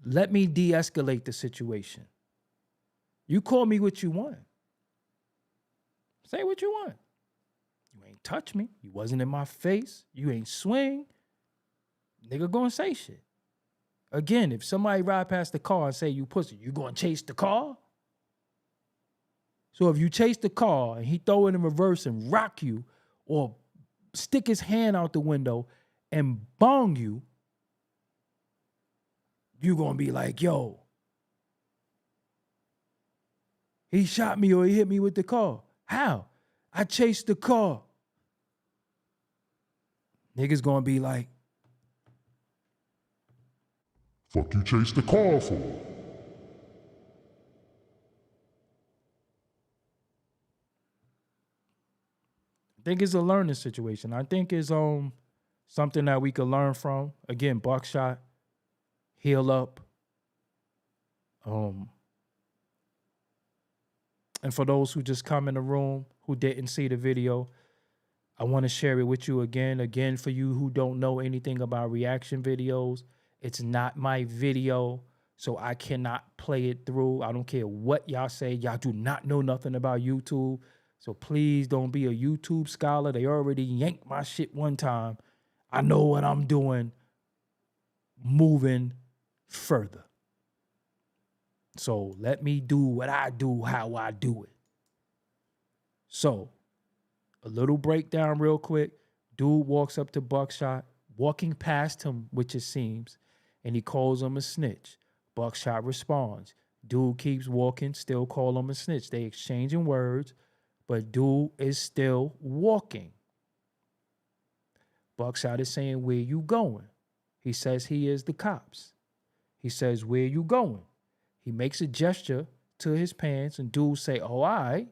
A: Let me de-escalate the situation. You call me what you want. Say what you want. You ain't touch me. You wasn't in my face. You ain't swing. Nigga gonna say shit. Again, if somebody ride past the car and say you pussy, you gonna chase the car? So if you chase the car and he throw it in reverse and rock you or stick his hand out the window and bong you, you gonna be like, yo, he shot me or he hit me with the car. How? I chased the car. Niggas gonna be like,
E: fuck you chase the car for?
A: I think it's a learning situation. I think it's something that we could learn from. Again, Buckshot, heal up. And for those who just come in the room who didn't see the video, I want to share it with you again. Again, for you who don't know anything about reaction videos, it's not my video, so I cannot play it through. I don't care what y'all say. Y'all do not know nothing about YouTube, so please don't be a YouTube scholar. They already yanked my shit one time. I know what I'm doing moving further. So let me do what I do, how I do it. So, a little breakdown real quick. Dude walks up to Buckshot, walking past him, which it seems, and he calls him a snitch. Buckshot responds. Dude keeps walking, still call him a snitch. They exchanging words, but dude is still walking. Buckshot is saying, where you going? He says he is the cops. He says, where you going? He makes a gesture to his pants, and dude say, oh, all right.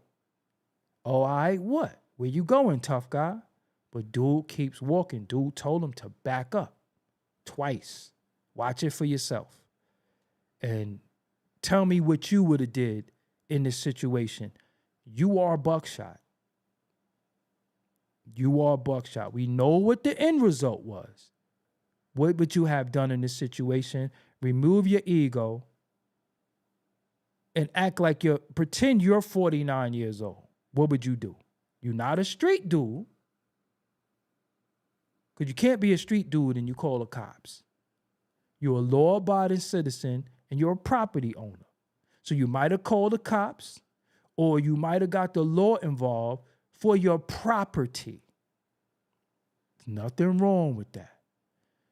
A: Oh, all right, what? Where you going, tough guy? But dude keeps walking. Dude told him to back up twice. Watch it for yourself. And tell me what you would have did in this situation. You are Buckshot. You are Buckshot. We know what the end result was. What would you have done in this situation? Remove your ego and act like pretend you're 49 years old. What would you do? You're not a street dude. Because you can't be a street dude and you call the cops. You're a law-abiding citizen and you're a property owner. So you might have called the cops or you might have got the law involved for your property. There's nothing wrong with that.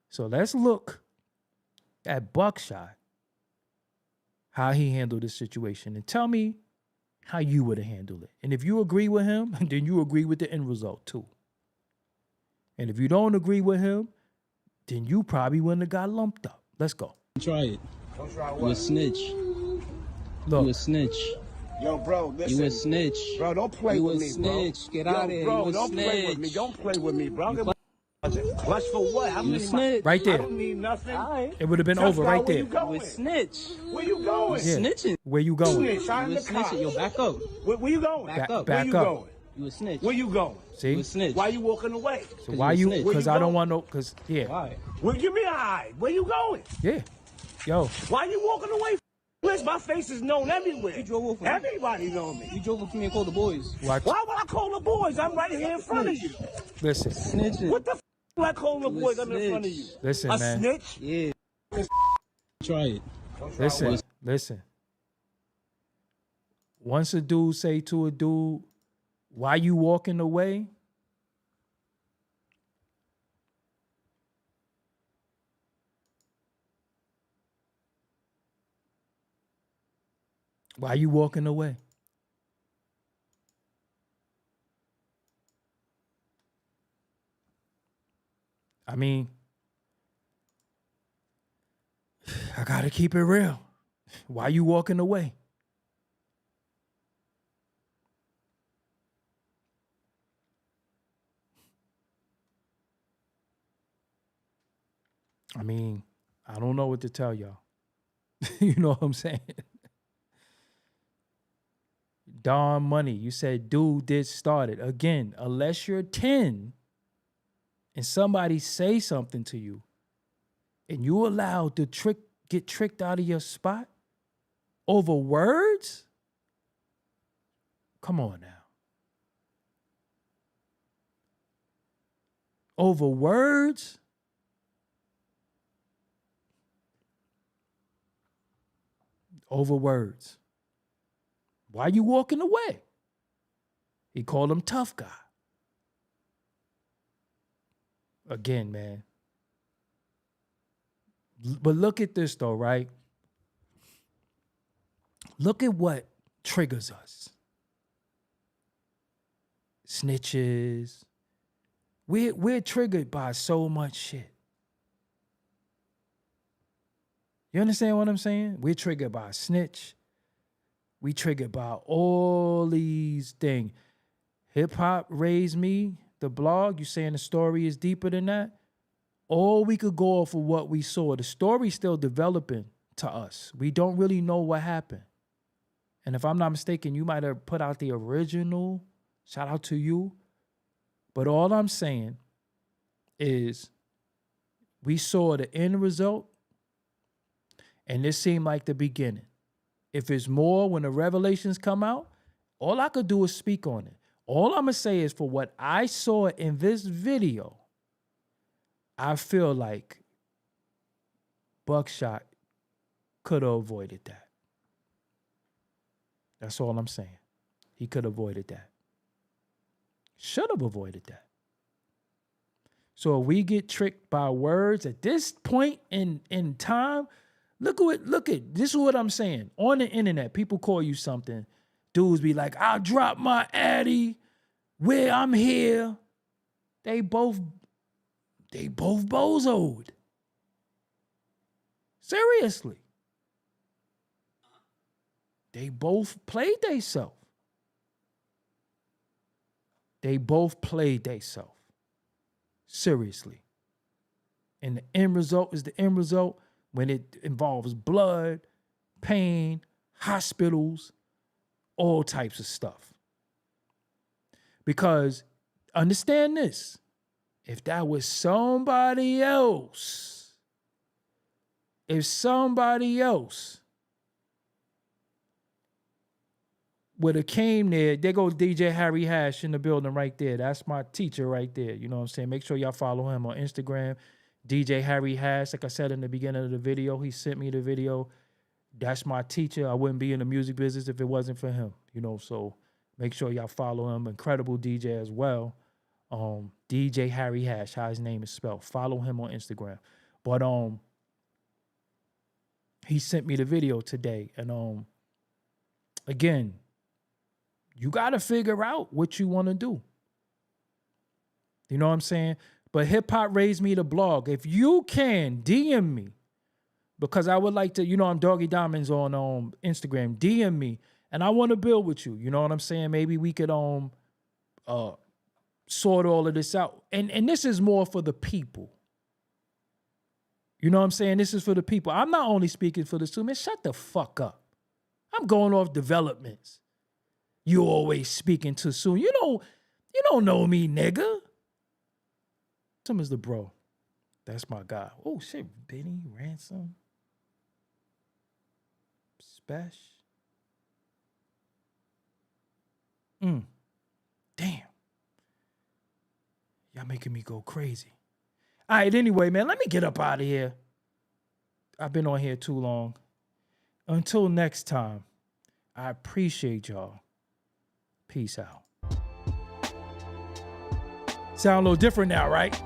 A: So let's look at Buckshot, how he handled this situation, and tell me how you would have handled it. And if you agree with him, then you agree with the end result too. And if you don't agree with him, then you probably wouldn't have got lumped up. Let's go.
C: Try it.
B: Don't try
C: You a
B: what?
C: snitch.
A: Look,
C: You a snitch.
B: Yo, bro, listen.
C: You a snitch.
B: Bro, don't play
C: You
B: with
C: a
B: me,
C: snitch.
B: bro.
C: Get out of here.
B: Bro,
C: You a
B: don't play with me.
C: snitch.
B: Don't play with me, bro. Clutch for what? I
C: You a
B: need
C: snitch.
A: right
B: I
A: there.
B: don't need nothing.
C: Alright.
A: It would have been
B: Tough
A: over
B: guy,
A: right
B: where
A: there.
B: You
C: You a
B: going?
C: snitch.
B: Where you going?
A: Yeah.
C: Snitching.
A: Where you going?
B: Snitch, I'm
C: You
B: the
C: a snitch.
B: cop.
C: Yo, back up.
B: Where you going?
C: Back up.
B: Where
A: Back
B: you
A: up.
B: going?
C: You a snitch.
B: Where you going?
C: You
A: See?
C: a snitch.
B: Why you walking away?
A: So why
C: you a
A: you?
C: snitch.
A: Because
B: Where you
A: I don't
B: going?
A: want no. Because yeah,
C: Why?
B: Well, give me a high. Where you going?
A: yeah, yo,
B: Why you walking away? Listen, my face is known everywhere.
C: You drove over me.
B: Everybody know me.
C: You drove up to me and called the boys.
A: watch.
B: Why would I call the boys? I'm right here in front of you.
A: Listen,
C: Snitching.
B: What the f*** do I call the
C: You a
B: boys? I'm in front of you.
C: snitch.
A: listen,
B: A
A: man.
B: snitch?
C: Yeah. Try it.
A: Listen. Once a dude say to a dude, why you walking away? Why you walking away? I mean, I gotta keep it real. Why you walking away? I mean, I don't know what to tell y'all. You know what I'm saying? Don Money, you said dude did start it. Again, unless you're 10 and somebody say something to you and you allowed to get tricked out of your spot over words? Come on now. Over words? Over words. Why you walking away? He called him tough guy. Again, man. But look at this though, right? Look at what triggers us. Snitches. We're triggered by so much shit. You understand what I'm saying? We're triggered by a snitch. We triggered by all these things. Hip hop raised me, the blog. You saying the story is deeper than that? all we could go off of what we saw. The story's still developing to us. We don't really know what happened. And if I'm not mistaken, you might have put out the original. Shout out to you. But all I'm saying is we saw the end result, and this seemed like the beginning. If it's more when the revelations come out, all I could do is speak on it. All I'm going to say is for what I saw in this video, I feel like Buckshot could have avoided that. That's all I'm saying. He could have avoided that. Should have avoided that. So if we get tricked by words at this point in time, look at this is what I'm saying. On the internet, people call you something. Dudes be like, I'll drop my Addy where I'm here. They both bozoed. Seriously. They both played theyself. They both played theyself. Seriously. And the end result is the end result when it involves blood, pain, hospitals, all types of stuff. Because understand this, if that was somebody else, would have came there goes DJ Harry Hash in the building right there. That's my teacher right there. You know what I'm saying? Make sure y'all follow him on Instagram, DJ Harry Hash. Like I said in the beginning of the video, he sent me the video. That's my teacher. I wouldn't be in the music business if it wasn't for him. You know, so make sure y'all follow him. Incredible DJ as well. DJ Harry Hash, how his name is spelled. Follow him on Instagram. But he sent me the video today. And again, you got to figure out what you want to do. You know what I'm saying? But Hip Hop Raised Me to blog. If you can, DM me. Because I would like to, you know, I'm Doggie Diamonds on Instagram. DM me. And I want to build with you. You know what I'm saying? Maybe we could sort all of this out. And this is more for the people. You know what I'm saying? This is for the people. I'm not only speaking for the students. Shut the fuck up. I'm going off developments. You always speaking too soon. You don't know me, nigga. Tim is the bro. That's my guy. Oh shit, Benny, Ransom, Spash. Damn. Y'all making me go crazy. All right, anyway, man, let me get up out of here. I've been on here too long. Until next time, I appreciate y'all. Peace out. Sound a little different now, right?